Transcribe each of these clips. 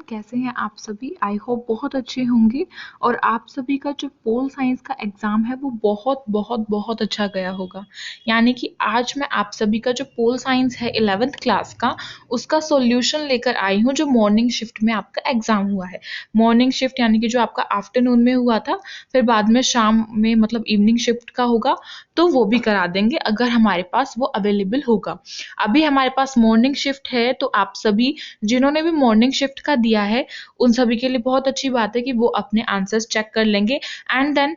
कैसे हैं आप सभी? आई होप बहुत अच्छे होंगे और आप सभी का जो पोल साइंस का एग्ज़ाम है वो बहुत बहुत बहुत अच्छा गया होगा। यानी कि आज मैं आप सभी का जो पोल साइंस है 11th क्लास का उसका सॉल्यूशन लेकर आई हूँ जो मॉर्निंग शिफ्ट में आपका एग्ज़ाम हुआ है। मॉर्निंग शिफ्ट यानी कि जो आपका आफ्टरनून में हुआ था, फिर बाद में शाम में मतलब इवनिंग शिफ्ट का होगा, तो वो भी करा देंगे अगर हमारे पास वो अवेलेबल होगा। अभी हमारे पास मॉर्निंग शिफ्ट है तो आप सभी जिन्होंने भी मॉर्निंग शिफ्ट का दिया है उन सभी के लिए बहुत अच्छी बात है कि वो अपने आंसर्स चेक कर लेंगे एंड देन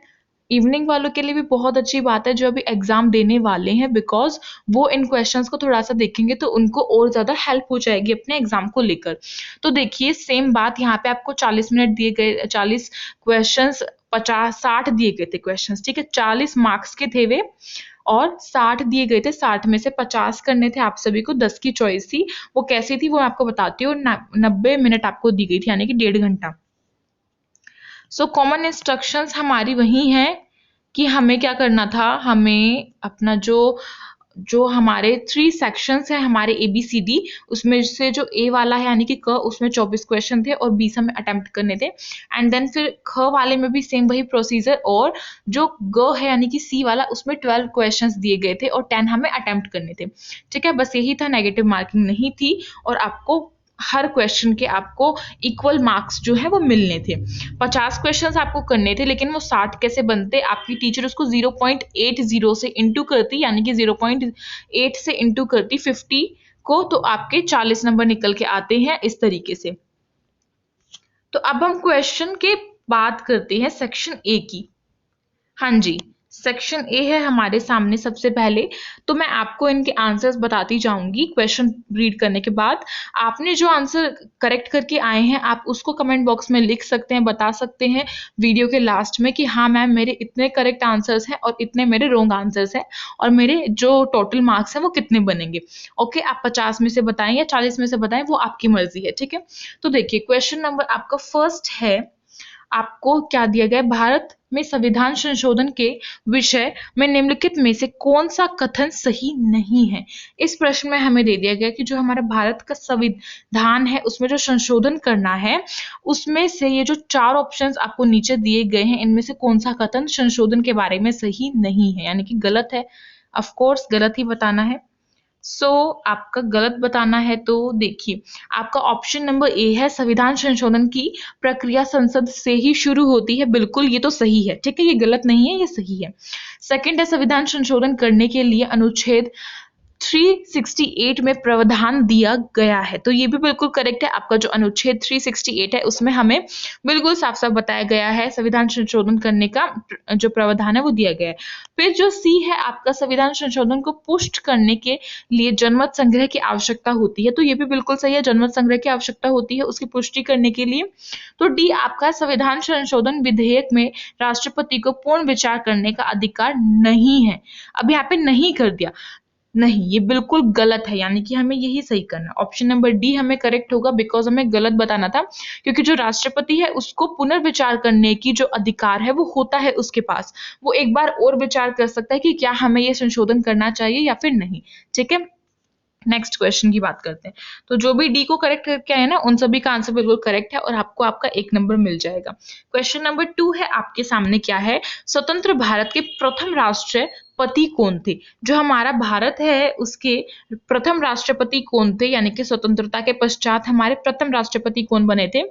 इवनिंग वालों के लिए भी बहुत अच्छी बात है जो अभी एग्जाम देने वाले हैं बिकॉज वो इन क्वेश्चंस को थोड़ा सा देखेंगे तो उनको और ज़्यादा हेल्प हो जाएगी अपने एग्जाम को लेकर। तो देखिए सेम बात यहाँ पे आपको 40 मिनट दिए गए, 40 क्वेश्चंस 50-60 दिए गए थे क्वेश्चंस, ठीक है, 40 मार्क्स के थे वे और 60 दिए गए थे। 60 में से 50 करने थे आप सभी को, 10 की चॉइस थी। वो कैसी थी वो मैं आपको बताती हूँ। 90 मिनट आपको दी गई थी यानी कि 1.5 घंटा। सो कॉमन इंस्ट्रक्शंस हमारी वही हैं कि हमें क्या करना था, हमें अपना जो जो हमारे 3 सेक्शंस हैं हमारे ABCD, उसमें से जो A वाला है यानी कि क, उसमें 24 क्वेश्चन थे और 20 हमें अटेम्प्ट करने थे एंड देन फिर ख वाले में भी सेम वही प्रोसीजर और जो ग है यानी कि C वाला उसमें 12 क्वेश्चंस दिए गए थे और 10 हमें अटेम्प्ट करने थे। ठीक है, बस यही था, नेगेटिव मार्किंग नहीं थी और आपको हर क्वेश्चन के आपको इक्वल मार्क्स जो है वो मिलने थे। 50 क्वेश्चंस आपको करने थे लेकिन वो 60 कैसे बनते, आपकी टीचर उसको 0.80 से इंटू करती यानी कि 0.8 से इंटू करती 50 को, तो आपके 40 नंबर निकल के आते हैं इस तरीके से। तो अब हम क्वेश्चन के बात करते हैं सेक्शन ए की। हाँ जी, सेक्शन ए है हमारे सामने सबसे पहले, तो मैं आपको इनके आंसर्स बताती जाऊंगी क्वेश्चन रीड करने के बाद। आपने जो आंसर करेक्ट करके आए हैं आप उसको कमेंट बॉक्स में लिख सकते हैं, बता सकते हैं वीडियो के लास्ट में कि हाँ मैम मेरे इतने करेक्ट आंसर्स हैं और इतने मेरे रॉन्ग आंसर्स हैं और मेरे जो टोटल मार्क्स हैं वो कितने बनेंगे। ओके, आप 50 में से बताएं या 40 में से बताएं, वो आपकी मर्जी है। ठीक है, तो देखिए क्वेश्चन नंबर आपका फर्स्ट है, आपको क्या दिया गया है, भारत में संविधान संशोधन के विषय में निम्नलिखित में से कौन सा कथन सही नहीं है। इस प्रश्न में हमें दे दिया गया कि जो हमारा भारत का संविधान है उसमें जो संशोधन करना है उसमें से ये जो 4 ऑप्शंस आपको नीचे दिए गए हैं इनमें से कौन सा कथन संशोधन के बारे में सही नहीं है यानी कि गलत है। ऑफ कोर्स गलत ही बताना है। आपका गलत बताना है तो देखिए आपका ऑप्शन नंबर ए है, संविधान संशोधन की प्रक्रिया संसद से ही शुरू होती है। बिल्कुल ये तो सही है, ठीक है, ये गलत नहीं है, ये सही है। सेकंड है, संविधान संशोधन करने के लिए अनुच्छेद 368 में प्रावधान दिया गया है, तो ये भी बिल्कुल करेक्ट है। आपका जो अनुच्छेद 368 है उसमें हमें बिल्कुल साफ साफ बताया गया है संविधान संशोधन करने का जो प्रावधान है वो दिया गया है। फिर जो सी है आपका, संविधान संशोधन को पुष्ट करने के लिए जनमत संग्रह की आवश्यकता होती है, तो ये भी बिल्कुल सही है, जनमत संग्रह की आवश्यकता होती है उसकी पुष्टि करने के लिए। तो डी आपका, संविधान संशोधन विधेयक में राष्ट्रपति को पूर्ण विचार करने का अधिकार नहीं है। अब यहाँ पे नहीं कर दिया, नहीं, ये बिल्कुल गलत है, यानी कि हमें यही सही करना। ऑप्शन नंबर डी हमें करेक्ट होगा बिकॉज हमें गलत बताना था, क्योंकि जो राष्ट्रपति है उसको पुनर्विचार करने की जो अधिकार है वो होता है उसके पास, वो एक बार और विचार कर सकता है कि क्या हमें ये संशोधन करना चाहिए या फिर नहीं। ठीक है, नेक्स्ट क्वेश्चन की बात करते हैं। तो जो भी डी को करेक्ट करके आए ना उन सभी का आंसर बिल्कुल करेक्ट है और आपको आपका 1 नंबर मिल जाएगा। क्वेश्चन नंबर 2 है आपके सामने, क्या है, स्वतंत्र भारत के प्रथम राष्ट्रपति कौन थे। जो हमारा भारत है उसके प्रथम राष्ट्रपति कौन थे, यानी कि स्वतंत्रता के पश्चात हमारे प्रथम राष्ट्रपति कौन बने थे।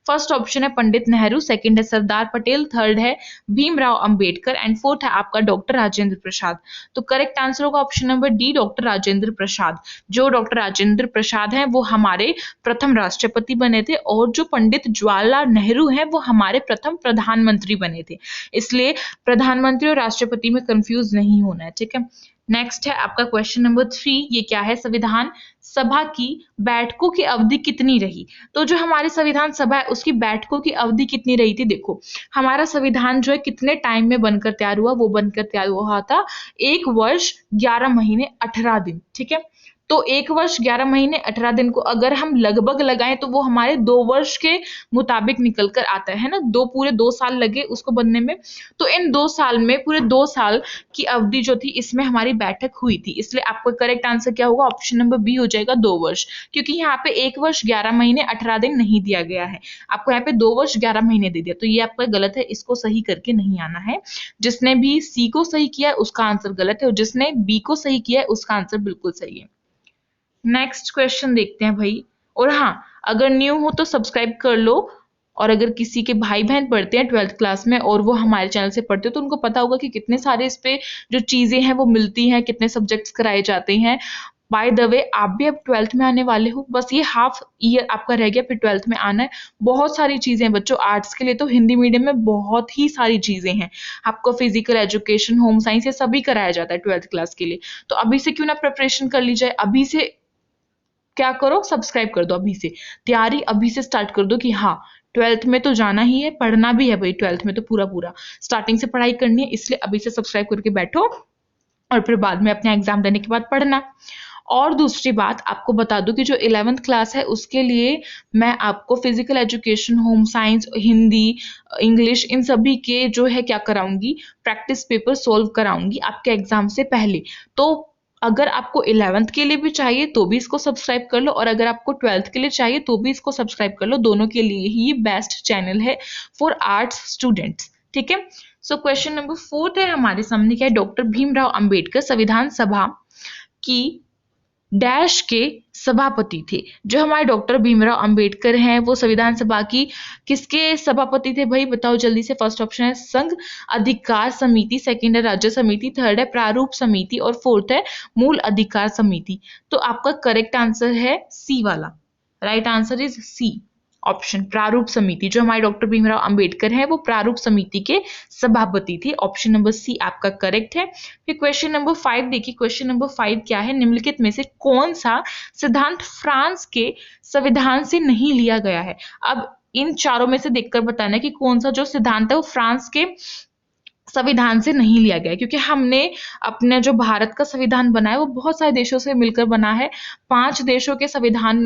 फर्स्ट ऑप्शन है पंडित नेहरू, सेकंड है सरदार पटेल, थर्ड है भीमराव अंबेडकर एंड फोर्थ है आपका डॉक्टर राजेंद्र प्रसाद। तो करेक्ट आंसर होगा option number D, doctor Rajendra Prasad. जो डॉक्टर राजेंद्र प्रसाद हैं वो हमारे प्रथम राष्ट्रपति बने थे और जो पंडित जवाहरलाल नेहरू हैं वो हमारे प्रथम प्रधानमंत्री बने थे। इसलिए प्रधानमंत्री और राष्ट्रपति में कंफ्यूज नहीं होना है। ठीक है, नेक्स्ट है आपका क्वेश्चन नंबर 3, ये क्या है, संविधान सभा की बैठकों की अवधि कितनी रही। तो जो हमारी संविधान सभा है उसकी बैठकों की अवधि कितनी रही थी। देखो हमारा संविधान जो है कितने टाइम में बनकर तैयार हुआ, वो बनकर तैयार हुआ था 1 वर्ष 11 महीने 18 दिन। ठीक है, तो 1 वर्ष 11 महीने 18 दिन को अगर हम लगभग लगाएं तो वो हमारे 2 वर्ष के मुताबिक निकल कर आता है ना, पूरे 2 साल लगे उसको बनने में। तो इन 2 साल में पूरे 2 साल की अवधि जो थी इसमें हमारी बैठक हुई थी, इसलिए आपका करेक्ट आंसर क्या होगा? ऑप्शन नंबर बी हो जाएगा 2 वर्ष, क्योंकि यहाँ पे 1 वर्ष 11 महीने 18 दिन नहीं दिया गया है, आपको यहाँ पे 2 वर्ष 11 महीने दे दिया, तो ये आपका गलत है, इसको सही करके नहीं आना है। जिसने भी सी को सही किया है उसका आंसर गलत है और जिसने बी को सही किया है उसका आंसर बिल्कुल सही है। नेक्स्ट क्वेश्चन देखते हैं भाई। और हाँ, अगर न्यू हो तो सब्सक्राइब कर लो, और अगर किसी के भाई बहन पढ़ते हैं 12th क्लास में और वो हमारे चैनल से पढ़ते हो तो उनको पता होगा कि कितने सारे इस पे जो चीजें हैं वो मिलती हैं, कितने सब्जेक्ट्स कराए जाते हैं। बाय द वे आप भी अब 12th में आने वाले हो, बस ये हाफ ईयर आपका रह गया, फिर 12th में आना है। बहुत सारी चीजें हैं बच्चों, आर्ट्स के लिए तो हिंदी मीडियम में बहुत ही सारी चीजें हैं, आपको फिजिकल एजुकेशन, होम साइंस, ये सभी कराया जाता है 12th क्लास के लिए। तो अभी से क्यों ना प्रिपरेशन कर ली जाए, अभी से क्या करो, सब्सक्राइब कर दो, अभी से तैयारी अभी से स्टार्ट कर दो कि हाँ 12th में तो जाना ही है, पढ़ना भी है भाई, 12th में तो पूरा पूरा स्टार्टिंग से पढ़ाई करनी है, इसलिए अभी से सब्सक्राइब करके बैठो और फिर बाद में अपने एग्जाम देने के बाद पढ़ना। और दूसरी बात आपको बता दूं कि जो 11th क्लास है उसके लिए मैं आपको physical education, home science, Hindi, English, इन सभी के जो है क्या कराऊंगी, प्रैक्टिस पेपर सोल्व कराऊंगी आपके एग्जाम से पहले। तो अगर आपको 11th के लिए भी चाहिए तो भी इसको सब्सक्राइब कर लो, और अगर आपको 12th के लिए चाहिए तो भी इसको सब्सक्राइब कर लो, दोनों के लिए ही बेस्ट चैनल है फॉर आर्ट्स स्टूडेंट्स, ठीक है। सो क्वेश्चन नंबर 4 है हमारे सामने, क्या है? डॉक्टर भीमराव अंबेडकर संविधान सभा की डैश के सभापति थे। जो हमारे डॉक्टर भीमराव अंबेडकर हैं वो संविधान सभा की किसके सभापति थे भाई? बताओ जल्दी से। फर्स्ट ऑप्शन है संघ अधिकार समिति, सेकंड है राज्य समिति, थर्ड है प्रारूप समिति और फोर्थ है मूल अधिकार समिति। तो आपका करेक्ट आंसर है सी वाला, right answer is C option प्रारूप समिति। जो हमारे डॉक्टर भीमराव अंबेडकर हैं वो प्रारूप समिति के सभापति थे। ऑप्शन नंबर सी आपका करेक्ट है। फिर क्वेश्चन नंबर 5 देखिए, क्वेश्चन नंबर 5 क्या है? निम्नलिखित में से कौन सा सिद्धांत फ्रांस के संविधान से नहीं लिया गया है? अब इन चारों में से देखकर बताना कि कौन सा जो सिद्धांत है वो फ्रांस के संविधान से नहीं लिया गया है, क्योंकि हमने अपने जो भारत का संविधान बना है वो बहुत सारे देशों से मिलकर बना है। 5 देशों के संविधान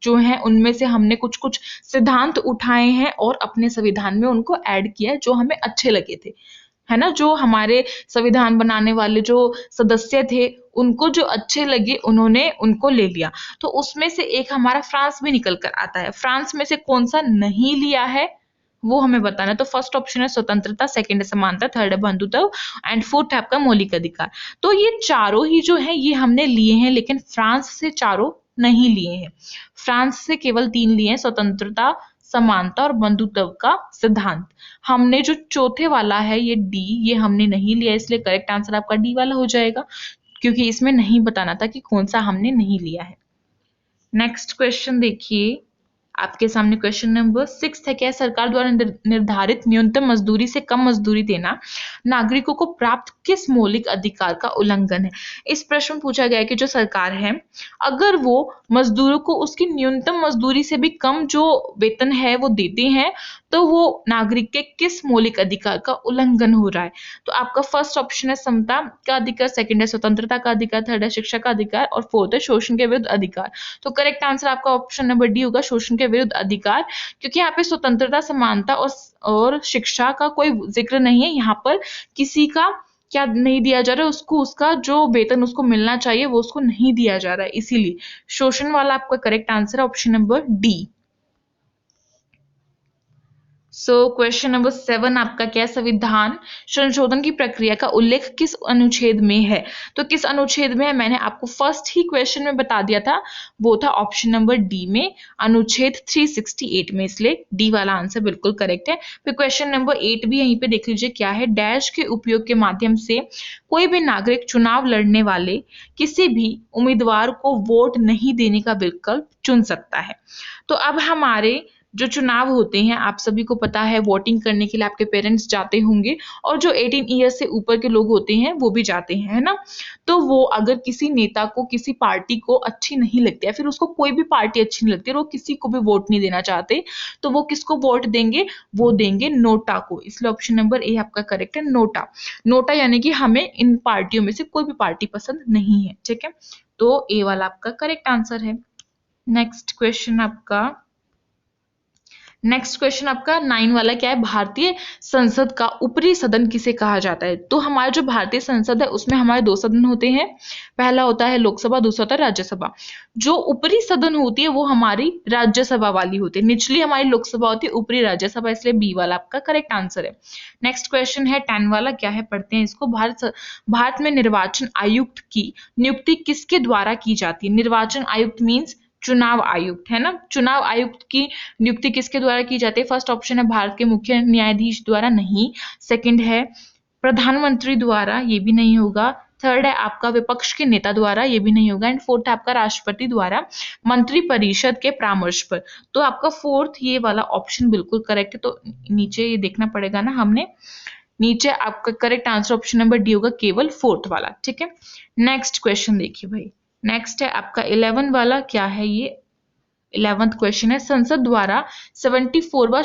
जो हैं उनमें से हमने कुछ कुछ सिद्धांत उठाए हैं और अपने संविधान में उनको ऐड किया है जो हमें अच्छे लगे थे, है ना। जो हमारे संविधान बनाने वाले जो सदस्य थे उनको जो अच्छे लगे उन्होंने उनको ले लिया। तो उसमें से एक हमारा फ्रांस भी निकल कर आता है। फ्रांस में से कौन सा नहीं लिया है वो हमें बताना है। तो फर्स्ट ऑप्शन है स्वतंत्रता, सेकंड है समानता, थर्ड है बंधुत्व एंड फोर्थ है आपका मौलिक अधिकार। तो ये चारों ही जो है ये हमने लिए हैं, लेकिन फ्रांस से चारों नहीं लिए हैं। फ्रांस से केवल 3 लिए हैं, स्वतंत्रता, समानता और बंधुत्व का सिद्धांत। हमने जो चौथे वाला है ये डी, ये हमने नहीं लिया, इसलिए करेक्ट आंसर आपका डी वाला हो जाएगा, क्योंकि इसमें नहीं बताना था कि कौन सा हमने नहीं लिया है। नेक्स्ट क्वेश्चन देखिए, आपके सामने क्वेश्चन नंबर 6 है। क्या सरकार द्वारा निर्धारित न्यूनतम मजदूरी से कम मजदूरी देना नागरिकों को प्राप्त किस मौलिक अधिकार का उल्लंघन है? इस प्रश्न में पूछा गया है कि जो सरकार है अगर वो मजदूरों को उसकी न्यूनतम मजदूरी से भी कम जो वेतन है वो देते हैं तो वो नागरिक के किस मौलिक अधिकार का उल्लंघन हो रहा है? तो आपका फर्स्ट ऑप्शन है समता का अधिकार, सेकंड है स्वतंत्रता का अधिकार, थर्ड है शिक्षा का अधिकार और फोर्थ है शोषण के विरुद्ध अधिकार। तो करेक्ट आंसर आपका ऑप्शन नंबर डी होगा, शोषण के विरुद्ध अधिकार, क्योंकि यहाँ पे स्वतंत्रता, समानता और शिक्षा का कोई जिक्र नहीं है। यहाँ पर किसी का क्या नहीं दिया जा रहा है, उसको उसका जो वेतन उसको मिलना चाहिए वो उसको नहीं दिया जा रहा है, इसीलिए शोषण वाला आपका करेक्ट आंसर है option number D. So question number 7 आपका क्या? संविधान संशोधन की प्रक्रिया का उल्लेख किस अनुच्छेद में है? तो किस अनुच्छेद में है मैंने आपको फर्स्ट ही क्वेश्चन में बता दिया था, वो था ऑप्शन नंबर डी में, अनुच्छेद 368 में, इसलिए डी वाला आंसर बिल्कुल करेक्ट है। फिर क्वेश्चन नंबर 8 भी यहीं पे देख लीजिए क्या है? डैश के उपयोग के माध्यम से कोई भी नागरिक चुनाव लड़ने वाले किसी भी उम्मीदवार को वोट नहीं देने का विकल्प चुन सकता है। तो अब हमारे जो चुनाव होते हैं आप सभी को पता है, वोटिंग करने के लिए आपके पेरेंट्स जाते होंगे और जो 18 ईयर से ऊपर के लोग होते हैं वो भी जाते हैं, है ना। तो वो अगर किसी नेता को, किसी पार्टी को अच्छी नहीं लगती है, फिर उसको कोई भी पार्टी अच्छी नहीं लगती और वो किसी को भी वोट नहीं देना चाहते, तो वो किसको वोट देंगे? वो देंगे नोटा को, इसलिए ऑप्शन नंबर ए आपका करेक्ट है, नोटा। नोटा यानी कि हमें इन पार्टियों में से कोई भी पार्टी पसंद नहीं है, ठीक है। तो ए वाला आपका करेक्ट आंसर है। नेक्स्ट क्वेश्चन आपका 9 वाला क्या है, भारतीय संसद का ऊपरी सदन किसे कहा जाता है। तो हमारा जो भारतीय संसद है उसमें हमारे 2 सदन होते हैं, पहला होता है लोकसभा, दूसरा होता है राज्यसभा। जो ऊपरी सदन होती है वो हमारी राज्यसभा वाली होती है, निचली हमारी लोकसभा होती है, ऊपरी राज्यसभा, इसलिए बी वाला आपका करेक्ट आंसर है। नेक्स्ट क्वेश्चन है 10 वाला, क्या है पढ़ते हैं इसको। भारत में निर्वाचन आयुक्त की नियुक्ति किसके द्वारा की जाती है। निर्वाचन आयुक्त मीन्स चुनाव आयुक्त, है ना। चुनाव आयुक्त की नियुक्ति किसके द्वारा की जाती है। फर्स्ट ऑप्शन है भारत के मुख्य न्यायाधीश द्वारा, नहीं। सेकंड है प्रधानमंत्री द्वारा, ये भी नहीं होगा। थर्ड है आपका विपक्ष के नेता द्वारा, ये भी नहीं होगा। एंड फोर्थ है आपका राष्ट्रपति द्वारा मंत्री परिषद के परामर्श पर। तो आपका फोर्थ ये वाला ऑप्शन बिल्कुल करेक्ट है। तो नीचे ये देखना पड़ेगा ना हमने, नीचे आपका correct answer option number D होगा, केवल फोर्थ वाला, ठीक है। नेक्स्ट क्वेश्चन देखिए भाई, नेक्स्ट है आपका 11 वाला, क्या है ये 11th क्वेश्चन है, संसद द्वारा 74वां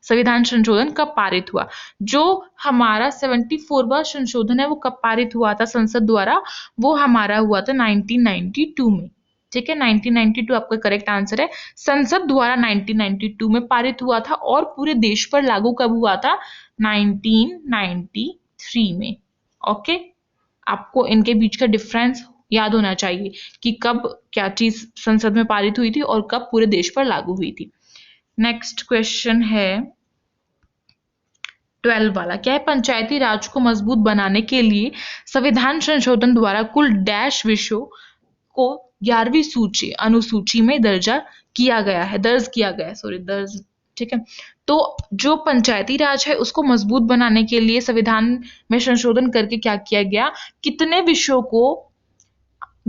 संविधान संशोधन कब पारित हुआ। जो हमारा 74वां संशोधन है वो कब पारित हुआ था संसद द्वारा, वो हमारा हुआ था 1992 में, ठीक है। 1992 आपका करेक्ट आंसर है। संसद द्वारा 1992 में पारित हुआ था और पूरे देश पर लागू कब हुआ था, 1993 में। ओके, आपको इनके बीच का डिफरेंस याद होना चाहिए कि कब क्या चीज संसद में पारित हुई थी और कब पूरे देश पर लागू हुई थी। नेक्स्ट क्वेश्चन है 12 वाला, क्या है, पंचायती राज को मजबूत बनाने के लिए संविधान संशोधन द्वारा कुल डैश विषयों को 11वीं अनुसूची में दर्ज किया गया है, ठीक है। तो जो पंचायती राज है उसको मजबूत बनाने के लिए संविधान में संशोधन करके क्या किया गया, कितने विषयों को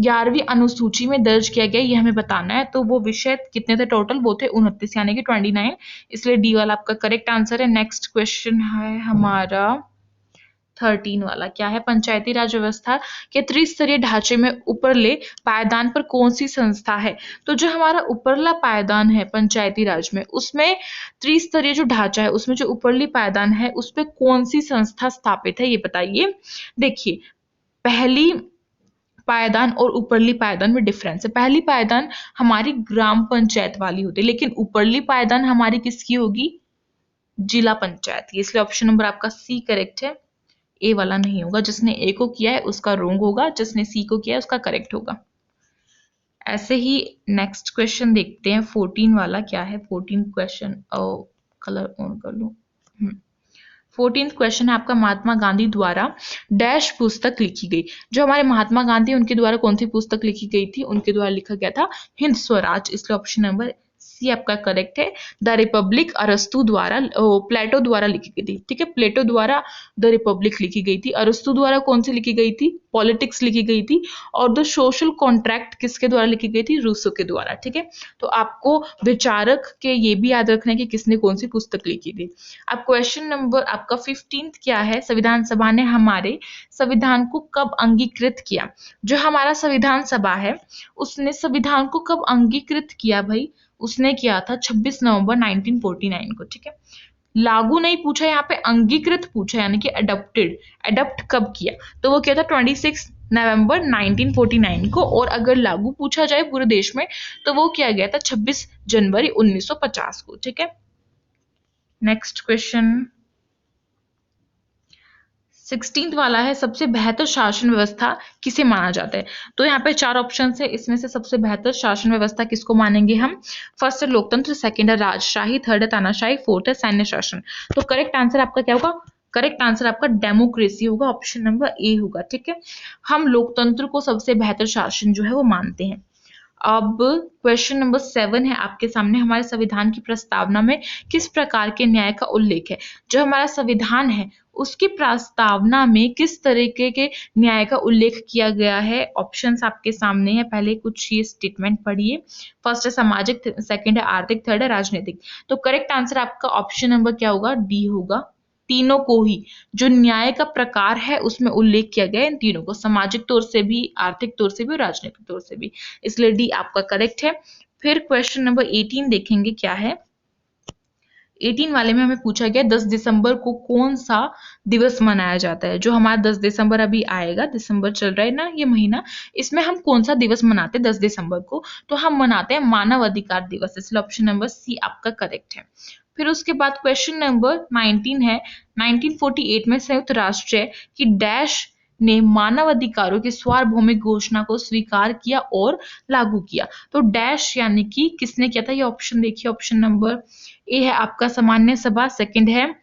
11वीं अनुसूची में दर्ज किया गया ये हमें बताना है। तो वो विषय कितने थे टोटल, वो थे 29 यानी कि 29, इसलिए डी वाला आपका करेक्ट आंसर है। नेक्स्ट क्वेश्चन है हमारा 13 वाला, क्या है, पंचायती राज व्यवस्था के त्रिस्तरीय ढांचे में उपरले पायदान पर कौन सी संस्था है। तो जो हमारा उपरला पायदान है पंचायती राज में, उसमें त्रिस्तरीय जो ढांचा है उसमें जो उपरली पायदान है उस पर कौन सी संस्था स्थापित है ये बताइए। देखिए, पहली पायदान और ऊपरली पायदान में डिफरेंस है। पहली पायदान हमारी ग्राम पंचायत वाली होती है, लेकिन ऊपरली पायदान हमारी किसकी होगी, जिला पंचायत की, इसलिए ऑप्शन नंबर आपका सी करेक्ट है, ए वाला नहीं होगा। जिसने ए को किया है उसका रॉन्ग होगा, जिसने सी को किया है उसका करेक्ट होगा। ऐसे ही नेक्स्ट क्वेश्चन देखते हैं 14 वाला, क्या है 14 क्वेश्चन, कलर ऑन कर लूं। 14th क्वेश्चन है आपका, महात्मा गांधी द्वारा डैश पुस्तक लिखी गई। जो हमारे महात्मा गांधी उनके द्वारा कौन सी पुस्तक लिखी गई थी, उनके द्वारा लिखा गया था हिंद स्वराज, इसलिए ऑप्शन नंबर सी आपका करेक्ट है। द रिपब्लिक अरस्तु द्वारा प्लेटो द्वारा लिखी गई थी, ठीक है। प्लेटो द्वारा द रिपब्लिक लिखी गई थी, अरस्तु द्वारा कौन सी लिखी गई थी, पॉलिटिक्स लिखी गई थी, और द सोशल कॉन्ट्रैक्ट किसके द्वारा लिखी गई थी, रूसो के द्वारा, ठीक है। तो आपको विचारक के ये भी याद रखना है कि किसने कौन सी पुस्तक लिखी थी। अब क्वेश्चन नंबर आपका 15 क्या है, संविधान सभा ने हमारे संविधान को कब अंगीकृत किया। जो हमारा संविधान सभा है उसने संविधान को कब अंगीकृत किया भाई, उसने किया था 26 नवंबर 1949 को, ठीक है। लागू नहीं पूछा, यहाँ पे अंगीकृत पूछा, यानी कि अडॉप्ट कब किया, तो वो किया था 26 नवंबर 1949 को। और अगर लागू पूछा जाए पूरे देश में तो वो किया गया था 26 जनवरी 1950 को, ठीक है। नेक्स्ट क्वेश्चन 16th वाला है, सबसे बेहतर शासन व्यवस्था किसे माना जाता है। तो यहाँ पे 4 ऑप्शन है, इसमें से सबसे बेहतर शासन व्यवस्था किसको मानेंगे हम। फर्स्ट है लोकतंत्र, सेकंड है राजशाही, थर्ड है तानाशाही, फोर्थ है सैन्य शासन। तो करेक्ट आंसर आपका क्या होगा, करेक्ट आंसर आपका डेमोक्रेसी होगा, ऑप्शन नंबर ए होगा, ठीक है। हम लोकतंत्र को सबसे बेहतर शासन जो है वो मानते हैं। अब क्वेश्चन नंबर 7 है आपके सामने, हमारे संविधान की प्रस्तावना में किस प्रकार के न्याय का उल्लेख है। जो हमारा संविधान है उसकी प्रस्तावना में किस तरीके के न्याय का उल्लेख किया गया है। ऑप्शंस आपके सामने है, पहले कुछ ये स्टेटमेंट पढ़िए। फर्स्ट है सामाजिक, सेकंड है आर्थिक, थर्ड है राजनीतिक। तो करेक्ट आंसर आपका ऑप्शन नंबर क्या होगा, डी होगा। तीनों को ही जो न्याय का प्रकार है उसमें उल्लेख किया गया है, इन तीनों को, सामाजिक तौर से भी, आर्थिक तौर से भी और राजनीतिक तौर से भी, इसलिए डी आपका करेक्ट है। फिर क्वेश्चन नंबर 18 देखेंगे क्या है। 18 वाले में हमें पूछा गया 10 दिसंबर को कौन सा दिवस मनाया जाता है। जो हमारा 10 दिसंबर अभी आएगा, दिसंबर चल रहा है ना ये महीना, इसमें हम कौन सा दिवस मनाते हैं 10 दिसंबर को? तो हम मनाते हैं मानव अधिकार दिवस, इसलिए ऑप्शन नंबर सी आपका करेक्ट है। फिर उसके बाद क्वेश्चन नंबर 19 है, 1948 में संयुक्त राष्ट्र की डैश ने मानव अधिकारों की सार्वभौमिक घोषणा को स्वीकार किया और लागू किया। तो डैश यानी कि किसने किया था? ये ऑप्शन देखिए, ऑप्शन नंबर ए है आपका सामान्य सभा, सेकंड है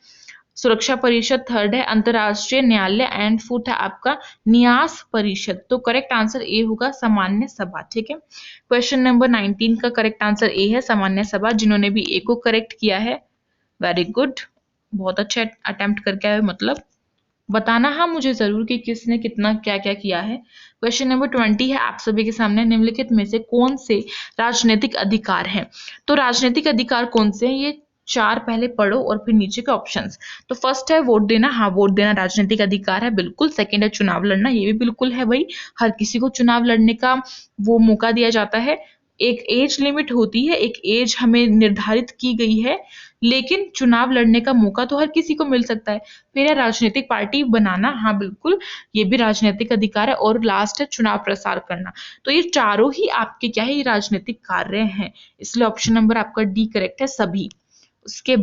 सुरक्षा परिषद, थर्ड है अंतरराष्ट्रीय न्यायालय एंड फोर्थ है आपका न्यास परिषद। तो करेक्ट आंसर ए होगा सामान्य सभा। ठीक है, क्वेश्चन नंबर 19 का करेक्ट आंसर ए है सामान्य सभा। जिन्होंने भी ए को करेक्ट किया है, वेरी गुड, बहुत अच्छे अटेम्प्ट करके आए। मतलब बताना हाँ मुझे जरूर कि किसने कितना क्या क्या किया है। क्वेश्चन नंबर 20 है आप सभी के सामने, निम्नलिखित में से कौन से राजनीतिक अधिकार हैं? तो राजनीतिक अधिकार कौन से हैं? ये चार पहले पढ़ो और फिर नीचे के ऑप्शंस। तो फर्स्ट है वोट देना, हाँ वोट देना राजनीतिक अधिकार है बिल्कुल। सेकंड है चुनाव लड़ना, ये भी बिल्कुल है भाई, हर किसी को चुनाव लड़ने का वो मौका दिया जाता है। एक एज लिमिट होती है, एक एज हमें निर्धारित की गई है, लेकिन चुनाव लड़ने का मौका तो हर किसी को मिल सकता है। फिर है राजनीतिक पार्टी बनाना, हाँ बिल्कुल ये भी राजनीतिक अधिकार है। और लास्ट है चुनाव प्रसार करना। तो ये चारों ही आपके क्या है, ये राजनीतिक कार्य हैं, इसलिए ऑप्शन नंबर आपका डी करेक्ट है सभी। उसके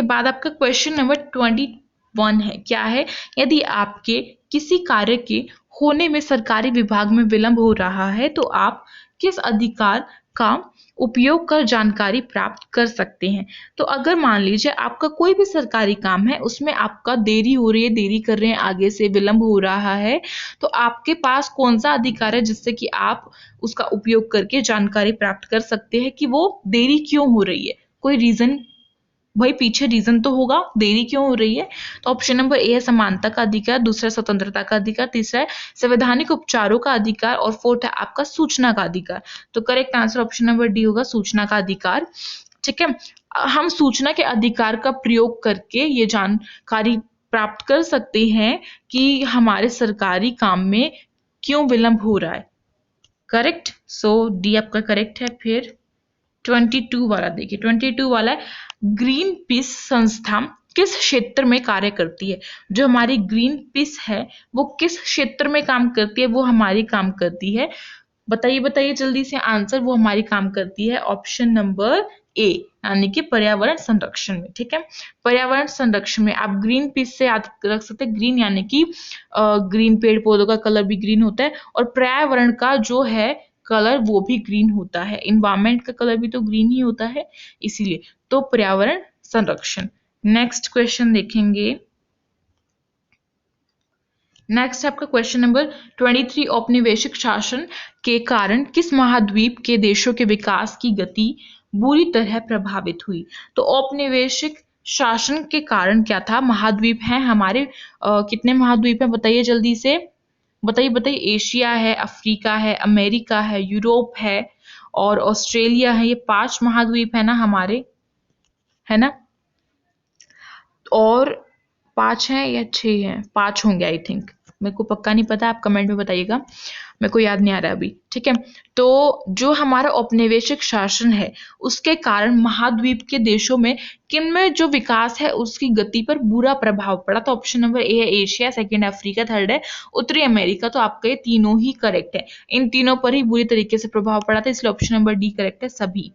बाद आपका क्वेश्चन नंबर 21 है, क्या है? यदि आपके किसी कार्य के होने में सरकारी विभाग में विलंब हो रहा है तो आप किस अधिकार का उपयोग कर जानकारी प्राप्त कर सकते हैं? तो अगर मान लीजिए आपका कोई भी सरकारी काम है, उसमें आपका देरी हो रही है, देरी कर रहे हैं, आगे से विलंब हो रहा है, तो आपके पास कौन सा अधिकार है जिससे कि आप उसका उपयोग करके जानकारी प्राप्त कर सकते हैं कि वो देरी क्यों हो रही है? कोई रीजन, भाई पीछे रीजन तो होगा देरी क्यों हो रही है। तो ऑप्शन नंबर ए है समानता का अधिकार, दूसरा स्वतंत्रता का अधिकार, तीसरा है संवैधानिक उपचारों का अधिकार और फोर्थ है आपका सूचना का अधिकार। तो correct answer option number D होगा सूचना का अधिकार। ठीक है, हम सूचना के अधिकार का प्रयोग करके ये जानकारी प्राप्त कर सकते हैं कि हमारे सरकारी काम में क्यों विलंब हो रहा है। करेक्ट, सो डी आपका करेक्ट है। फिर 22 वाला देखिए, 22 वाला है ग्रीन पीस संस्था किस क्षेत्र में कार्य करती है? जो हमारी ग्रीन पीस है वो किस क्षेत्र में काम करती है? वो हमारी काम करती है, बताइए बताइए जल्दी से आंसर। वो हमारी काम करती है ऑप्शन नंबर ए, यानी कि पर्यावरण संरक्षण में। ठीक है, पर्यावरण संरक्षण में आप ग्रीन पीस से याद रख सकते हैं, ग्रीन यानी कि ग्रीन, पेड़ पौधों का कलर भी ग्रीन होता है, और पर्यावरण का जो है कलर वो भी ग्रीन होता है, इन्वायरमेंट का कलर भी तो ग्रीन ही होता है, इसीलिए तो पर्यावरण संरक्षण। नेक्स्ट क्वेश्चन देखेंगे, नेक्स्ट आपका क्वेश्चन नंबर 23, औपनिवेशिक शासन के कारण किस महाद्वीप के देशों के विकास की गति बुरी तरह प्रभावित हुई? तो औपनिवेशिक शासन के कारण क्या था? महाद्वीप हैं हमारे, कितने महाद्वीप हैं बताइए जल्दी से, बताइए बताइए। एशिया है, अफ्रीका है, अमेरिका है, यूरोप है और ऑस्ट्रेलिया है। ये 5 महाद्वीप है ना हमारे, है ना? और 5 हैं या 6 हैं? 5 होंगे आई थिंक, मेरे को पक्का नहीं पता, आप कमेंट में बताइएगा, मेरे को याद नहीं आ रहा अभी। ठीक है, तो जो हमारा औपनिवेशिक शासन है उसके कारण महाद्वीप के देशों में किन में जो विकास है उसकी गति पर बुरा प्रभाव पड़ा? तो ऑप्शन नंबर ए है एशिया, सेकंड है अफ्रीका, थर्ड है उत्तरी अमेरिका। तो आपके ये तीनों ही करेक्ट है, इन तीनों पर ही बुरी तरीके से प्रभाव पड़ा था, इसलिए ऑप्शन नंबर डी करेक्ट है सभी।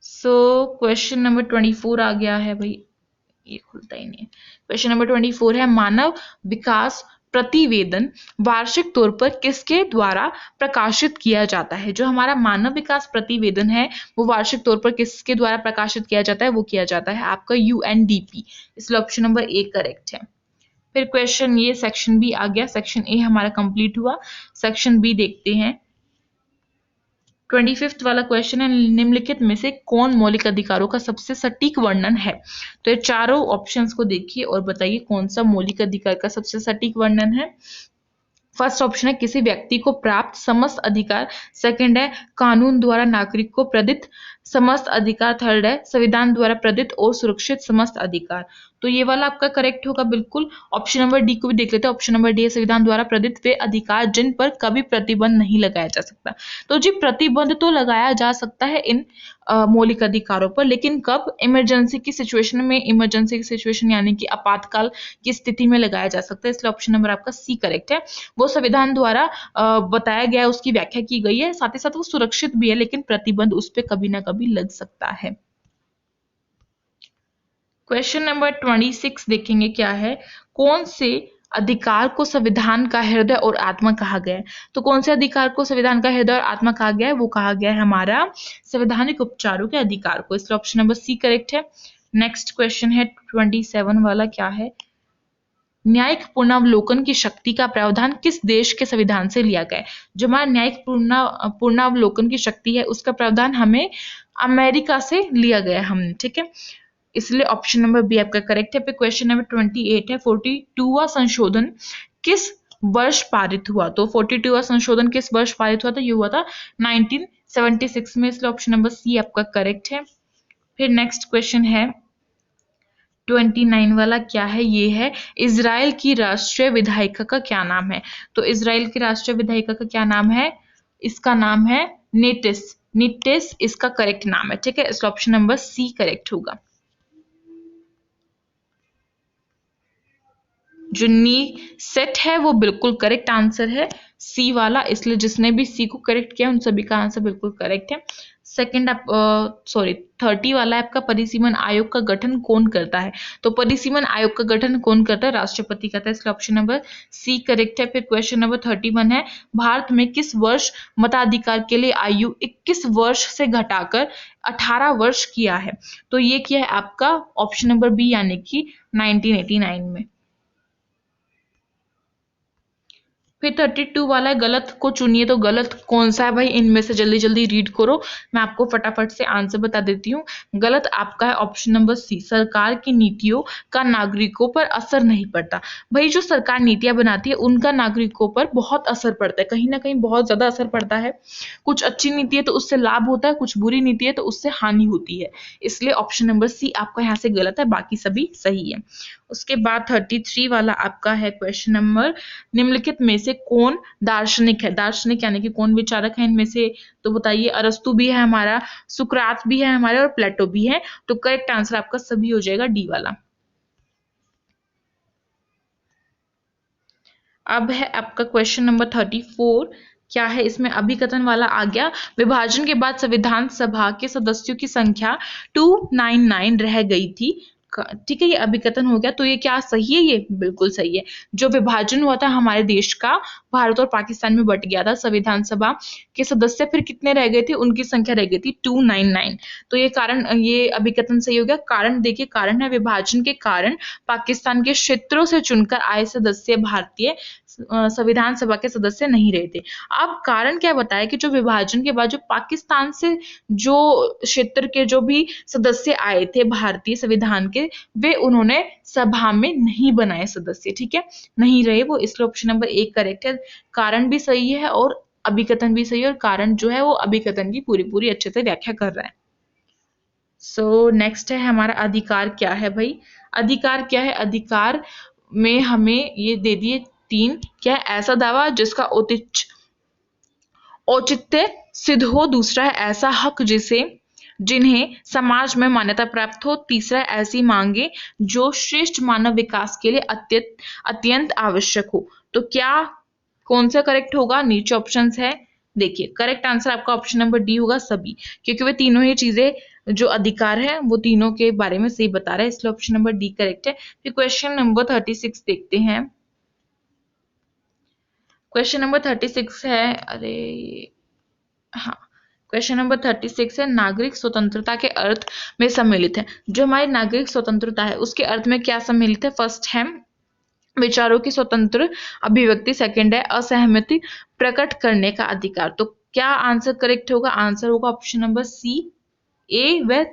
सो क्वेश्चन नंबर 24 आ गया है भाई, ये खुलता ही नहीं है। क्वेश्चन नंबर 24 है मानव विकास प्रतिवेदन वार्षिक तौर पर किसके द्वारा प्रकाशित किया जाता है? जो हमारा मानव विकास प्रतिवेदन है वो वार्षिक तौर पर किसके द्वारा प्रकाशित किया जाता है? वो किया जाता है आपका यूएनडीपी, इसलिए ऑप्शन नंबर ए करेक्ट है। फिर क्वेश्चन, ये सेक्शन बी आ गया, सेक्शन ए हमारा कंप्लीट हुआ, सेक्शन बी देखते हैं। 25 वाला क्वेश्चन है, निम्नलिखित में से कौन मौलिक अधिकारों का सबसे सटीक वर्णन है? तो ये चारों ऑप्शंस को देखिए और बताइए कौन सा मौलिक अधिकार का सबसे सटीक वर्णन है। फर्स्ट ऑप्शन है किसी व्यक्ति को प्राप्त समस्त अधिकार, सेकंड है कानून द्वारा नागरिक को प्रदत्त समस्त अधिकार, थर्ड है संविधान द्वारा प्रदत्त और सुरक्षित समस्त अधिकार। तो तो ये वाला आपका करेक्ट होगा बिल्कुल। ऑप्शन नंबर डी को भी देख लेते हैं। ऑप्शन नंबर डी है, संविधान द्वारा प्रदत्त वे अधिकार जिन पर कभी प्रतिबंध नहीं लगाया जा सकता। तो जी प्रतिबंध तो लगाया जा सकता है इन मौलिक अधिकारों पर, लेकिन कब? इमरजेंसी की सिचुएशन में, इमरजेंसी की सिचुएशन यानी कि आपातकाल की स्थिति में लगाया जा सकता है। इसलिए ऑप्शन नंबर आपका सी करेक्ट है। वो संविधान द्वारा बताया गया है, उसकी व्याख्या की गई है, साथ ही साथ वो सुरक्षित भी है, लेकिन प्रतिबंध उस पर कभी ना कभी लग सकता है। क्वेश्चन नंबर 26 देखेंगे क्या है। कौन से अधिकार को संविधान का हृदय और आत्मा कहा गया है? तो कौन से अधिकार को संविधान का हृदय और आत्मा कहा गया है? वो कहा गया है हमारा संवैधानिक उपचारों के अधिकार को। इसलिए ऑप्शन नंबर सी करेक्ट है। नेक्स्ट क्वेश्चन है 27 वाला, क्या है? न्यायिक पुनर्वलोकन की शक्ति का प्रावधान किस देश के संविधान से लिया गया है? जो हमारा न्यायिक पुनर्वलोकन की शक्ति है, उसका प्रावधान हमें अमेरिका से लिया गया है हमने, ठीक है। इसलिए ऑप्शन नंबर बी आपका करेक्ट है। फिर क्वेश्चन नंबर 28 है, 42वां संशोधन किस वर्ष पारित हुआ? तो 42वां संशोधन किस वर्ष पारित हुआ था? ये हुआ था 1976 में। इसलिए ऑप्शन नंबर सी आपका करेक्ट है। फिर नेक्स्ट क्वेश्चन है 29 वाला, क्या है? ये है, इजराइल की राष्ट्रीय विधायिका का क्या नाम है? तो इजराइल की राष्ट्रीय विधायिका का क्या नाम है? इसका नाम है नेटिस। निटिस इसका करेक्ट नाम है, ठीक है। इसलिए ऑप्शन नंबर सी करेक्ट होगा। जो नी सेट है वो बिल्कुल करेक्ट आंसर है, सी वाला। इसलिए जिसने भी सी को करेक्ट किया उन सभी का आंसर बिल्कुल करेक्ट है। सेकंड आप 30 वाला है आपका, परिसीमन आयोग का गठन कौन करता है? तो परिसीमन आयोग का गठन कौन करता है? राष्ट्रपति करता है। इसलिए ऑप्शन नंबर सी करेक्ट है। फिर क्वेश्चन नंबर 31 है, भारत में किस वर्ष मताधिकार के लिए आयु 21 वर्ष से घटाकर 18 वर्ष किया है? तो ये किया है आपका ऑप्शन नंबर बी यानी कि 1989 में। फिर 32 वाला है, गलत को चुनिए। तो गलत कौन सा है भाई? इनमें से जल्दी जल्दी रीड करो, मैं आपको फटाफट से आंसर बता देती हूँ। गलत आपका है ऑप्शन नंबर सी, सरकार की नीतियों का नागरिकों पर असर नहीं पड़ता। भाई जो सरकार नीतियां बनाती है उनका नागरिकों पर बहुत असर पड़ता है, कहीं ना कहीं बहुत ज्यादा असर पड़ता है। कुछ अच्छी नीति है तो उससे लाभ होता है, कुछ बुरी नीति है तो उससे हानि होती है। इसलिए ऑप्शन नंबर सी आपका यहाँ से गलत है, बाकी सभी सही है। उसके बाद 33 वाला आपका है क्वेश्चन नंबर, निम्नलिखित में से कौन दार्शनिक है? दार्शनिक यानी कि कौन विचारक है इनमें से? तो बताइए। अरस्तु भी है हमारा, सुकरात भी है हमारे, और प्लेटो भी है। तो करेक्ट आंसर आपका सभी हो जाएगा डी वाला। अब है आपका क्वेश्चन नंबर 34, क्या है इसमें? अभिकथन वाला आ गया, विभाजन के बाद संविधान सभा के सदस्यों की संख्या 299 रह गई थी, ठीक है। ये अभिकथन हो गया। तो ये क्या सही है? ये बिल्कुल सही है। जो विभाजन हुआ था हमारे देश का, भारत और पाकिस्तान में बट गया था, संविधान सभा के सदस्य फिर कितने रह गए थे? उनकी संख्या रह गई थी 299। तो ये कारण, ये अभिकथन सही हो गया। कारण देखिए, कारण है विभाजन के कारण पाकिस्तान के क्षेत्रों से चुनकर आए सदस्य भारतीय संविधान सभा के सदस्य नहीं रहे थे। अब कारण क्या बताया कि जो विभाजन के बाद जो पाकिस्तान से जो क्षेत्र के जो भी सदस्य आए थे भारतीय संविधान के, वे उन्होंने सभा में नहीं बनाए सदस्य, ठीक है, नहीं रहे वो। इसलिए ऑप्शन नंबर एक करेक्ट है। कारण भी सही है और अभिकथन भी सही है, और कारण जो है वो अभिकथन की पूरी पूरी अच्छे से व्याख्या कर रहा है। सो नेक्स्ट है हमारा अधिकार क्या है भाई? अधिकार क्या है? अधिकार में हमें ये दे दिए 3, क्या है? ऐसा दावा जिसका औचित्य सिद्ध हो। दूसरा है ऐसा हक जिसे जिन्हें समाज में मान्यता प्राप्त हो। तीसरा है ऐसी मांगे जो श्रेष्ठ मानव विकास के लिए अत्यंत आवश्यक हो। तो क्या कौन सा करेक्ट होगा? नीचे ऑप्शंस है, देखिए। करेक्ट आंसर आपका ऑप्शन नंबर डी होगा, सभी, क्योंकि वे तीनों ही चीजें जो अधिकार है वो तीनों के बारे में सही बता रहा है। इसलिए ऑप्शन नंबर डी करेक्ट है। फिर क्वेश्चन नंबर 36 देखते हैं। क्वेश्चन नंबर 36 है, अरे हाँ, क्वेश्चन नंबर 36 है, नागरिक स्वतंत्रता के अर्थ में सम्मिलित है। जो हमारी नागरिक स्वतंत्रता है उसके अर्थ में क्या सम्मिलित है? फर्स्ट है विचारों की स्वतंत्र अभिव्यक्ति, सेकंड है असहमति प्रकट करने का अधिकार। तो क्या आंसर करेक्ट होगा? आंसर होगा ऑप्शन नंबर सी, ए व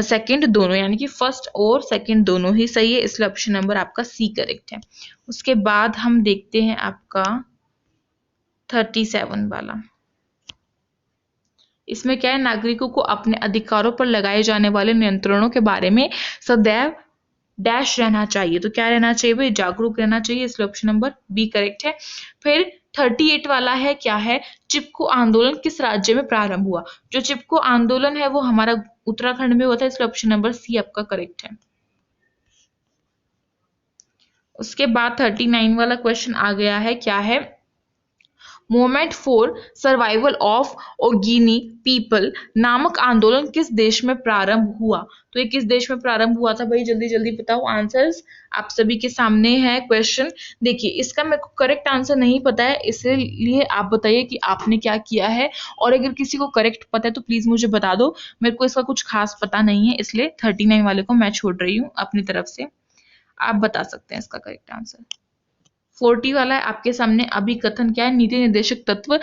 सेकंड दोनों, यानी कि फर्स्ट और सेकंड दोनों ही सही है। इसलिए ऑप्शन नंबर आपका सी करेक्ट है। उसके बाद हम देखते हैं आपका 37 वाला। इसमें क्या है? नागरिकों को अपने अधिकारों पर लगाए जाने वाले नियंत्रणों के बारे में सदैव डैश रहना चाहिए। तो क्या रहना चाहिए भाई, जागरूक रहना चाहिए, इसलिए ऑप्शन नंबर बी करेक्ट है। फिर 38 वाला है, क्या है, चिपको आंदोलन किस राज्य में प्रारंभ हुआ। जो चिपको आंदोलन है वो हमारा उत्तराखंड में हुआ था, इसलिए ऑप्शन नंबर सी आपका करेक्ट है। उसके बाद 39 वाला क्वेश्चन आ गया है, क्या है, movement for survival of Ogoni people नामक आंदोलन किस देश में प्रारंभ हुआ। तो ये किस देश में प्रारंभ हुआ था भाई, जल्दी जल्दी बताओ आंसर्स, आप सभी के सामने है क्वेश्चन। देखिए इसका मेरे को करेक्ट आंसर नहीं पता है, इसलिए आप बताइए कि आपने क्या किया है, और अगर किसी को करेक्ट पता है तो प्लीज मुझे बता दो, मेरे को इसका कुछ खास पता नहीं है, इसलिए 39 वाले को मैं छोड़ रही हूँ अपनी तरफ से। आप बता सकते हैं इसका करेक्ट आंसर। 40 वाला है आपके सामने, अभिकथन क्या है, नीति निर्देशक तत्व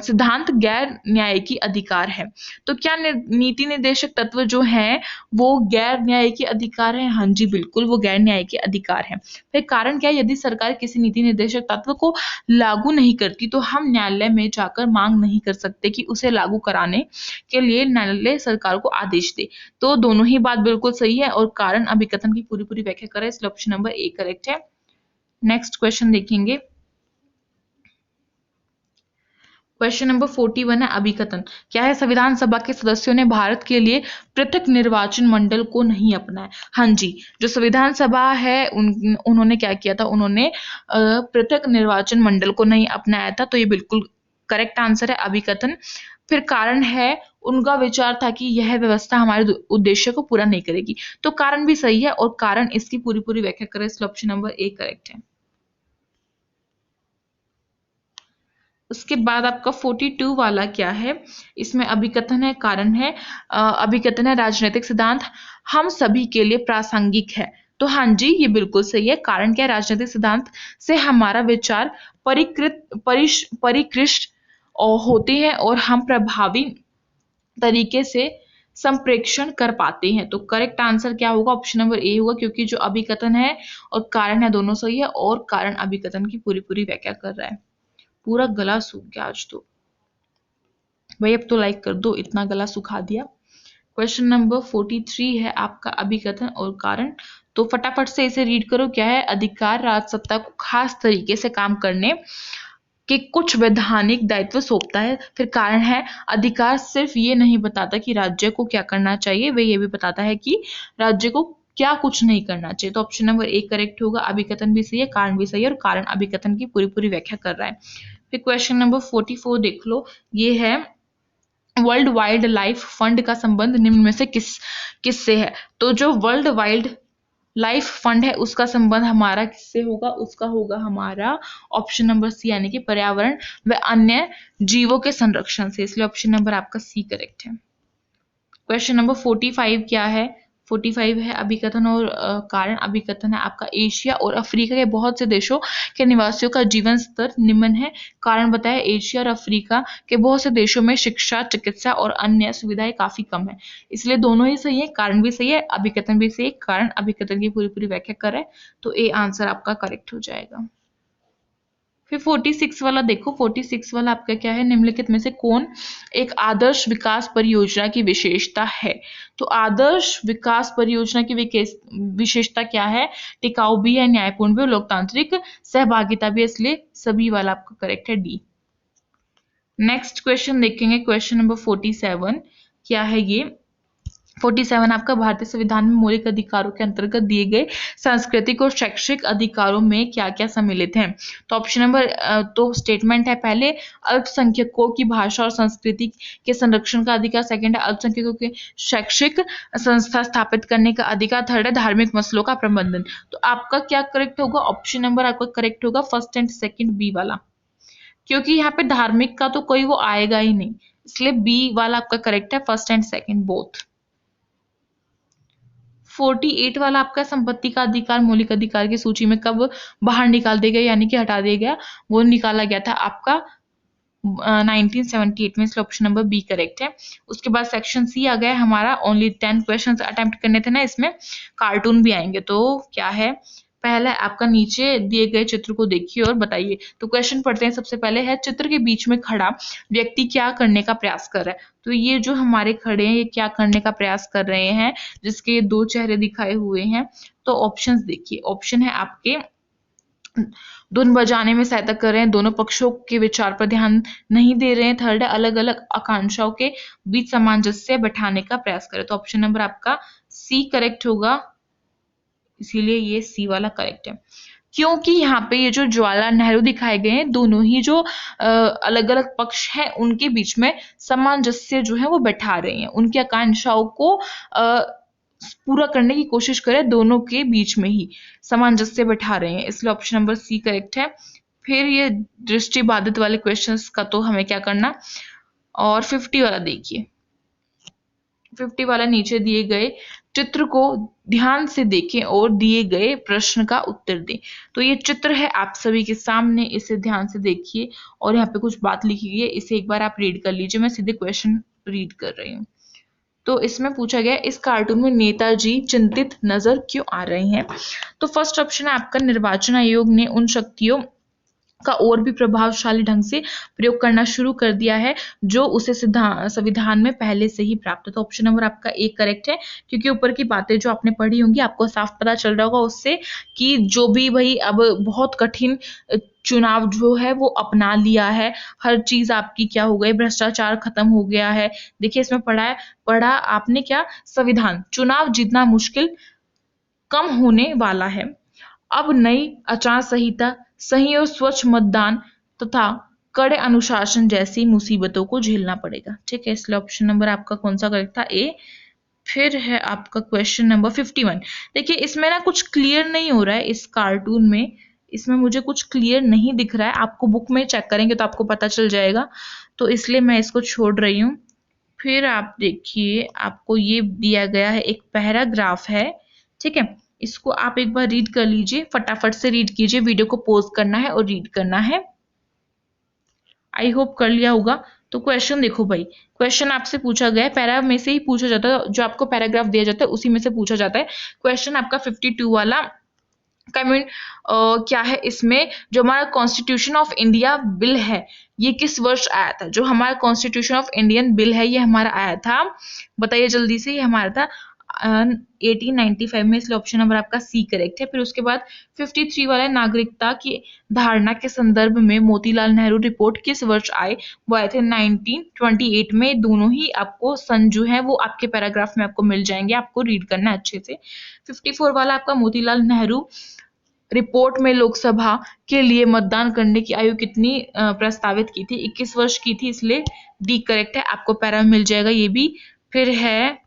सिद्धांत गैर न्यायिकी अधिकार है। तो क्या नीति निर्देशक तत्व जो है वो गैर न्यायिकी अधिकार है। हाँ जी बिल्कुल, वो गैर न्यायिकी अधिकार है। फिर कारण क्या है, यदि सरकार किसी नीति निर्देशक तत्व को लागू नहीं करती तो हम न्यायालय में जाकर मांग नहीं कर सकते कि उसे लागू कराने के लिए न्यायालय सरकार को आदेश दे। तो दोनों ही बात बिल्कुल सही है, और कारण अभिकथन की पूरी पूरी व्याख्या करें, इसलिए ऑप्शन नंबर ए करेक्ट है। नेक्स्ट क्वेश्चन देखेंगे, क्वेश्चन नंबर 41 है, अभिकथन क्या है, संविधान सभा के सदस्यों ने भारत के लिए पृथक निर्वाचन मंडल को नहीं अपनाया। हाँ जी, जो संविधान सभा है उन्होंने क्या किया था, उन्होंने पृथक निर्वाचन मंडल को नहीं अपनाया था, तो ये बिल्कुल करेक्ट आंसर है अभिकथन। फिर कारण है, उनका विचार था कि यह व्यवस्था हमारे उद्देश्य को पूरा नहीं करेगी। तो कारण भी सही है, और कारण इसकी पूरी पूरी व्याख्या करें, इसलिए ऑप्शन नंबर ए करेक्ट है। उसके बाद आपका 42 वाला क्या है, इसमें अभिकथन है, कारण है, अभिकथन है, राजनीतिक सिद्धांत हम सभी के लिए प्रासंगिक है। तो हाँ जी ये बिल्कुल सही है। कारण क्या है, राजनीतिक सिद्धांत से हमारा विचार परिकृष्ट होते हैं और हम प्रभावी तरीके से संप्रेषण कर पाते हैं। तो करेक्ट आंसर क्या होगा, ऑप्शन नंबर ए होगा, क्योंकि जो अभिकथन है और कारण है दोनों सही है, और कारण अभिकथन की पूरी पूरी व्याख्या कर रहा है। पूरा गला सूख गया आज तो भाई, अब तो लाइक कर दो, इतना गला सुखा दिया। क्वेश्चन नंबर 43 है आपका, अभिकथन और कारण। तो फटाफट से इसे रीड करो। क्या है, अधिकार राजसत्ता को खास तरीके से काम करने के कुछ वैधानिक दायित्व सौंपता है। फिर कारण है, अधिकार सिर्फ ये नहीं बताता कि राज्य को क्या करना चाहिए, वह ये भी बताता है कि राज्य को क्या कुछ नहीं करना चाहिए। तो ऑप्शन नंबर ए करेक्ट होगा, अभिकथन भी सही है, कारण भी सही है, और कारण अभिकथन की पूरी पूरी व्याख्या कर रहा है। फिर क्वेश्चन नंबर 44 देख लो, ये है वर्ल्ड वाइल्ड लाइफ फंड का संबंध निम्न में से किससे है। तो जो वर्ल्ड वाइल्ड लाइफ फंड है उसका संबंध हमारा किससे होगा, उसका होगा हमारा ऑप्शन नंबर सी, यानी कि पर्यावरण व अन्य जीवों के संरक्षण से, इसलिए ऑप्शन नंबर आपका सी करेक्ट है। क्वेश्चन नंबर 45 क्या है, 45 है अभिकथन और कारण। अभिकथन है आपका, एशिया और अफ्रीका के बहुत से देशों के निवासियों का जीवन स्तर निम्न है। कारण बताया, एशिया और अफ्रीका के बहुत से देशों में शिक्षा, चिकित्सा और अन्य सुविधाएं काफी कम है, इसलिए दोनों ही सही है, कारण भी सही है, अभिकथन भी सही है। कारण अभिकथन की पूरी पूरी व्याख्या करें तो ए आंसर आपका करेक्ट हो जाएगा। फिर 46 वाला देखो, 46 वाला आपका क्या है, निम्नलिखित में से कौन एक आदर्श विकास परियोजना की विशेषता है। तो आदर्श विकास परियोजना की विशेषता क्या है, टिकाऊ भी है, न्यायपूर्ण भी और लोकतांत्रिक सहभागिता भी, इसलिए सभी वाला आपका करेक्ट है, डी। नेक्स्ट क्वेश्चन देखेंगे, क्वेश्चन नंबर 47 क्या है ये, 47 आपका, भारतीय संविधान में मौलिक अधिकारों के अंतर्गत दिए गए सांस्कृतिक और शैक्षिक अधिकारों में क्या क्या सम्मिलित हैं। तो ऑप्शन नंबर तो स्टेटमेंट है, पहले अल्पसंख्यकों की भाषा और संस्कृति के संरक्षण का अधिकार, सेकंड है अल्पसंख्यकों के शैक्षिक संस्था स्थापित करने का अधिकार, थर्ड है धार्मिक मसलों का प्रबंधन। तो आपका क्या करेक्ट होगा, ऑप्शन नंबर आपका करेक्ट होगा फर्स्ट एंड सेकेंड बी वाला, क्योंकि यहाँ पे धार्मिक का तो कोई वो आएगा ही नहीं, इसलिए बी वाला आपका करेक्ट है, फर्स्ट एंड सेकेंड बोथ। 48 वाला आपका, संपत्ति का अधिकार मौलिक अधिकार की सूची में कब बाहर निकाल दिया गया, यानी कि हटा दिया गया, वो निकाला गया था आपका 1978 में, इसलिए ऑप्शन नंबर बी करेक्ट है। उसके बाद सेक्शन सी आ गया हमारा, ओनली 10 क्वेश्चंस अटेम्प्ट करने थे ना, इसमें कार्टून भी आएंगे। तो क्या है, पहला आपका नीचे दिए गए चित्र को देखिए और बताइए। तो क्वेश्चन पढ़ते हैं। सबसे पहले है, चित्र के बीच में खड़ा व्यक्ति क्या करने का प्रयास कर रहा है। तो ये जो हमारे खड़े हैं ये क्या करने का प्रयास कर रहे हैं, जिसके 2 चेहरे दिखाए हुए हैं। तो ऑप्शंस देखिए, ऑप्शन है आपके धुन बजाने में सहायता कर रहे हैं, दोनों पक्षों के विचार पर ध्यान नहीं दे रहे हैं। थर्ड है अलग अलग आकांक्षाओं के बीच सामंजस्य बैठाने का प्रयास करें। तो ऑप्शन नंबर आपका सी करेक्ट होगा, इसीलिए ये सी वाला करेक्ट है। क्योंकि यहाँ पे ये जो ज्वाला नेहरू दिखाए गए हैं, दोनों ही जो अलग अलग पक्ष हैं उनके बीच में सामंजस्य जो है वो बैठा रहे हैं, उनकी आकांक्षाओं को पूरा करने की कोशिश करें, दोनों के बीच में ही सामंजस्य बैठा रहे हैं, इसलिए ऑप्शन नंबर सी करेक्ट है। फिर ये दृष्टि बाधित वाले क्वेश्चंस का तो हमें क्या करना, और 50 वाला देखिए। 50 वाला नीचे दिए गए चित्र को ध्यान से देखें और दिए गए प्रश्न का उत्तर दें। तो ये चित्र है आप सभी के सामने, इसे ध्यान से देखिए और यहाँ पे कुछ बात लिखी गई है, इसे एक बार आप रीड कर लीजिए। मैं सीधे क्वेश्चन रीड कर रही हूँ। तो इसमें पूछा गया, इस कार्टून में नेताजी चिंतित नजर क्यों आ रहे हैं। तो फर्स्ट ऑप्शन है आपका, निर्वाचन आयोग ने उन शक्तियों का और भी प्रभावशाली ढंग से प्रयोग करना शुरू कर दिया है जो उसे संविधान में पहले से ही प्राप्त है। तो ऑप्शन नंबर आपका एक करेक्ट है, क्योंकि ऊपर की बातें जो आपने पढ़ी होंगी आपको साफ पता चल रहा होगा उससे कि जो भी भाई अब बहुत कठिन चुनाव जो है वो अपना लिया है, हर चीज आपकी क्या हो गई, भ्रष्टाचार खत्म हो गया है। देखिए इसमें पढ़ा आपने क्या, संविधान, चुनाव जीतना मुश्किल कम होने वाला है, अब नई आचार संहिता, सही और स्वच्छ मतदान तथा कड़े अनुशासन जैसी मुसीबतों को झेलना पड़ेगा। ठीक है, इसलिए ऑप्शन नंबर आपका कौन सा करेक्ट था, ए। फिर है आपका क्वेश्चन नंबर 51। देखिए इसमें ना कुछ क्लियर नहीं हो रहा है, इस कार्टून में इसमें मुझे कुछ क्लियर नहीं दिख रहा है, आपको बुक में चेक करेंगे तो आपको पता चल जाएगा, तो इसलिए मैं इसको छोड़ रही हूँ। फिर आप देखिए, आपको ये दिया गया है, एक पैराग्राफ है, ठीक है, इसको आप एक बार रीड कर लीजिए, फटाफट से रीड कीजिए, वीडियो को पॉज करना है और रीड करना है। आई होप कर लिया होगा। तो क्वेश्चन देखो भाई, क्वेश्चन आपसे पूछा गया है, पैरा में से ही पूछा जाता है, जो आपको पैराग्राफ दिया जाता है उसी में से पूछा जाता है। क्वेश्चन आपका 52 वाला कमेंट क्या है, इसमें जो हमारा कॉन्स्टिट्यूशन ऑफ इंडिया बिल है ये किस वर्ष आया था। जो हमारा कॉन्स्टिट्यूशन ऑफ इंडियन बिल है ये हमारा आया था, बताइए जल्दी से, ये हमारा था 1895 में, इसलिए ऑप्शन नंबर आपका सी करेक्ट है। फिर उसके बाद 53 वाला नागरिकता की धारणा के संदर्भ में मोतीलाल नेहरू रिपोर्ट किस वर्ष आए, वो आए थे 1928 में। दोनों ही आपको सन जो है वो आपके पैराग्राफ में आपको मिल जाएंगे, आपको रीड करना है अच्छे से। 54 वाला आपका मोतीलाल नेहरू रिपोर्ट में लोकसभा के लिए मतदान करने की आयु कितनी प्रस्तावित की थी, 21 वर्ष की थी, इसलिए डी करेक्ट है, आपको पैरा मिल जाएगा ये भी। फिर है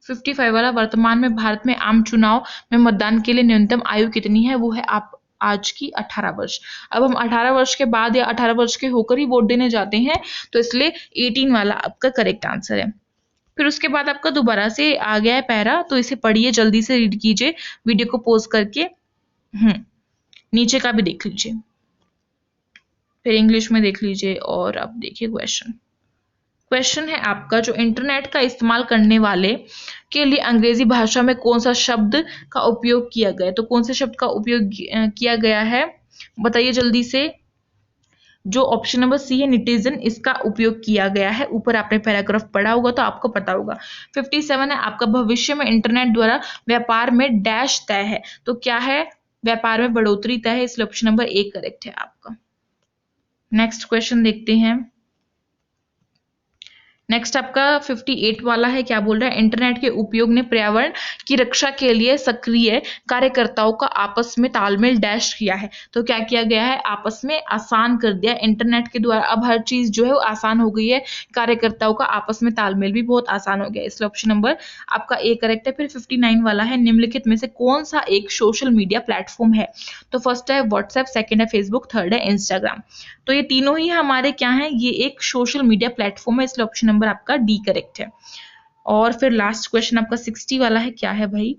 55 वाला, वर्तमान में भारत में आम चुनाव में मतदान के लिए न्यूनतम आयु कितनी है, वो है आप आज की 18 वर्ष। अब हम 18 वर्ष के बाद या 18 वर्ष के होकर ही वोट देने जाते हैं, तो इसलिए 18 वाला आपका करेक्ट आंसर है। फिर उसके बाद आपका दोबारा से आ गया है पैरा, तो इसे पढ़िए, जल्दी से रीड कीजिए, वीडियो को पॉज करके नीचे का भी देख लीजिए, फिर इंग्लिश में देख लीजिए। और अब देखिए क्वेश्चन है आपका, जो इंटरनेट का इस्तेमाल करने वाले के लिए अंग्रेजी भाषा में कौन सा शब्द का उपयोग किया गया है। तो कौन से शब्द का उपयोग किया गया है, बताइए जल्दी से। जो ऑप्शन नंबर सी है, निटिजन, इसका उपयोग किया गया है। ऊपर आपने पैराग्राफ पढ़ा होगा तो आपको पता होगा। 57 है आपका, भविष्य में इंटरनेट द्वारा व्यापार में डैश तय है। तो क्या है, व्यापार में बढ़ोतरी तय है, इसलिए ऑप्शन नंबर ए करेक्ट है आपका। नेक्स्ट क्वेश्चन देखते हैं। नेक्स्ट आपका 58 वाला है, क्या बोल रहा है, इंटरनेट के उपयोग ने पर्यावरण की रक्षा के लिए सक्रिय कार्यकर्ताओं का आपस में तालमेल डैश किया है। तो क्या किया गया है, आपस में आसान कर दिया इंटरनेट के द्वारा, अब हर चीज जो है वो आसान हो गई है, कार्यकर्ताओं का आपस में तालमेल भी बहुत आसान हो गया, इसलिए ऑप्शन नंबर आपका ए करेक्ट है। फिर 59 वाला है, निम्नलिखित में से कौन सा एक सोशल मीडिया प्लेटफॉर्म है। तो फर्स्ट है व्हाट्सएप, सेकेंड है फेसबुक, थर्ड है इंस्टाग्राम। तो ये तीनों ही हमारे क्या है, ये एक सोशल मीडिया प्लेटफॉर्म है, इसलिए ऑप्शन नंबर आपका डी करेक्ट है। और फिर लास्ट क्वेश्चन आपका 60 वाला है, क्या है भाई,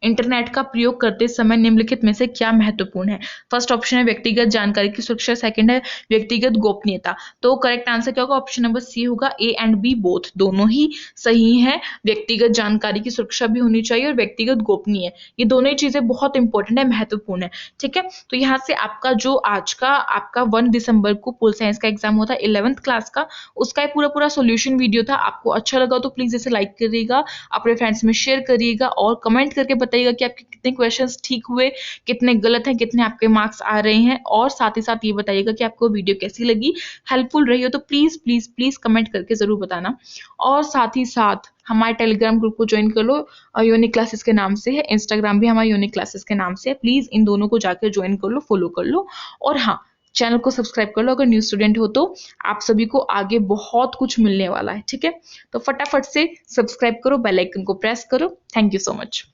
इंटरनेट का प्रयोग करते समय निम्नलिखित में से क्या महत्वपूर्ण है? फर्स्ट ऑप्शन है व्यक्तिगत जानकारी की सुरक्षा, सेकंड है व्यक्तिगत गोपनीयता। तो करेक्ट आंसर क्या होगा? ऑप्शन नंबर सी होगा, ए एंड बी बोथ, दोनों ही सही है। व्यक्तिगत जानकारी की सुरक्षा भी होनी चाहिए और व्यक्तिगत गोपनीय, ये दोनों ही चीजें बहुत इंपॉर्टेंट है, महत्वपूर्ण है। ठीक है, तो यहाँ से आपका जो आज का आपका 1 दिसंबर को पोल साइंस का एग्जाम होता है 11th क्लास का, उसका पूरा पूरा सॉल्यूशन वीडियो था। आपको अच्छा लगा तो प्लीज इसे लाइक करिएगा, अपने फ्रेंड्स में शेयर करिएगा और कमेंट करके बताइएगा कि आपके कितने क्वेश्चंस ठीक हुए, कितने गलत हैं, कितने आपके मार्क्स आ रहे हैं। और साथ ही साथ ये बताइएगा कि आपको वीडियो कैसी लगी, हेल्पफुल रही हो तो प्लीज प्लीज प्लीज कमेंट करके जरूर बताना। और साथ ही साथ हमारे टेलीग्राम ग्रुप को ज्वाइन कर लो, यूनिक क्लासेस के नाम से है, इंस्टाग्राम भी हमारा यूनिक क्लासेस के नाम से है। प्लीज इन दोनों को जाकर ज्वाइन कर लो, फॉलो कर लो। और हाँ, चैनल को सब्सक्राइब कर लो अगर न्यू स्टूडेंट हो तो। आप सभी को आगे बहुत कुछ मिलने वाला है। ठीक है, तो फटाफट से सब्सक्राइब करो, बेल आइकन को प्रेस करो। Thank you so much.